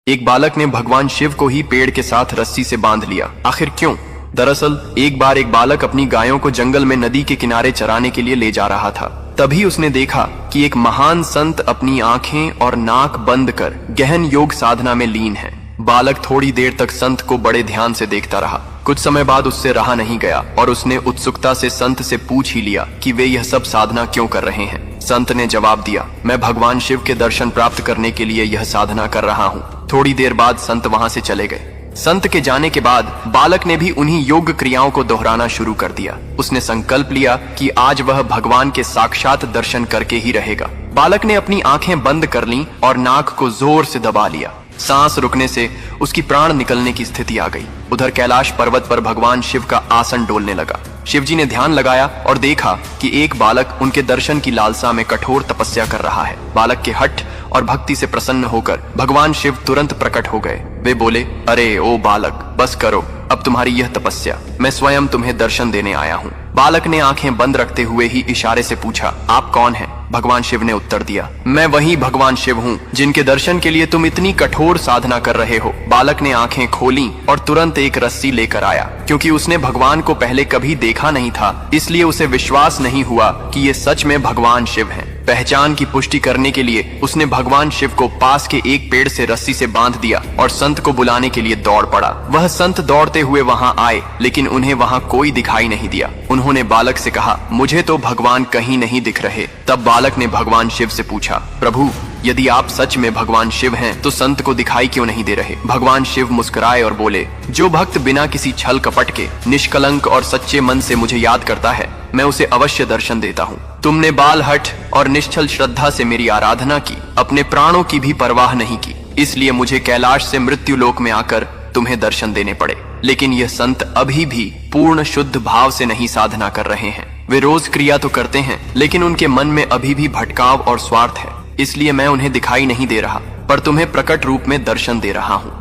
एक बालक ने भगवान शिव को ही पेड़ के साथ रस्सी से बांध लिया। आखिर क्यों? दरअसल एक बार एक बालक अपनी गायों को जंगल में नदी के किनारे चराने के लिए ले जा रहा था। तभी उसने देखा कि एक महान संत अपनी आंखें और नाक बंद कर गहन योग साधना में लीन है। बालक थोड़ी देर तक संत को बड़े ध्यान से देखता रहा। कुछ समय बाद उससे रहा नहीं गया और उसने उत्सुकता से संत से पूछ ही लिया कि वे यह सब साधना क्यों कर रहे हैं। संत ने जवाब दिया, मैं भगवान शिव के दर्शन प्राप्त करने के लिए यह साधना कर रहा हूँ। थोड़ी देर बाद संत वहां से चले गए। संत के जाने के बाद बालक ने भी उन्हीं योग क्रियाओं को दोहराना शुरू कर दिया। उसने संकल्प लिया कि आज वह भगवान के साक्षात दर्शन करके ही रहेगा। बालक ने अपनी आंखें बंद कर लीं और नाक को जोर से दबा लिया। सांस रुकने से उसकी प्राण निकलने की स्थिति आ गई। उधर कैलाश पर्वत पर भगवान शिव का आसन डोलने लगा। शिवजी ने ध्यान लगाया और देखा कि एक बालक उनके दर्शन की लालसा में कठोर तपस्या कर रहा है। बालक के हठ और भक्ति से प्रसन्न होकर भगवान शिव तुरंत प्रकट हो गए। वे बोले, अरे ओ बालक, बस करो अब तुम्हारी यह तपस्या, मैं स्वयं तुम्हें दर्शन देने आया हूँ। बालक ने आंखें बंद रखते हुए ही इशारे से पूछा, आप कौन हैं? भगवान शिव ने उत्तर दिया, मैं वही भगवान शिव हूँ जिनके दर्शन के लिए तुम इतनी कठोर साधना कर रहे हो। बालक ने आंखें खोली और तुरंत एक रस्सी लेकर आया। क्योंकि उसने भगवान को पहले कभी देखा नहीं था, इसलिए उसे विश्वास नहीं हुआ कि ये सच में भगवान शिव हैं। पहचान की पुष्टि करने के लिए उसने भगवान शिव को पास के एक पेड़ से रस्सी से बांध दिया और संत को बुलाने के लिए दौड़ पड़ा। वह संत दौड़ते हुए वहां आए, लेकिन उन्हें वहां कोई दिखाई नहीं दिया। उन्होंने बालक से कहा, मुझे तो भगवान कहीं नहीं दिख रहे। तब बालक ने भगवान शिव से पूछा, प्रभु, यदि आप सच में भगवान शिव हैं तो संत को दिखाई क्यों नहीं दे रहे? भगवान शिव मुस्कुराए और बोले, जो भक्त बिना किसी छल कपट के निष्कलंक और सच्चे मन से मुझे याद करता है, मैं उसे अवश्य दर्शन देता हूँ। तुमने बाल हठ और निश्चल श्रद्धा से मेरी आराधना की, अपने प्राणों की भी परवाह नहीं की, इसलिए मुझे कैलाश से मृत्यु लोक में आकर तुम्हें दर्शन देने पड़े। लेकिन यह संत अभी भी पूर्ण शुद्ध भाव से नहीं साधना कर रहे हैं। वे रोज क्रिया तो करते हैं, लेकिन उनके मन में अभी भी भटकाव और स्वार्थ है, इसलिए मैं उन्हें दिखाई नहीं दे रहा, पर तुम्हें प्रकट रूप में दर्शन दे रहा हूँ।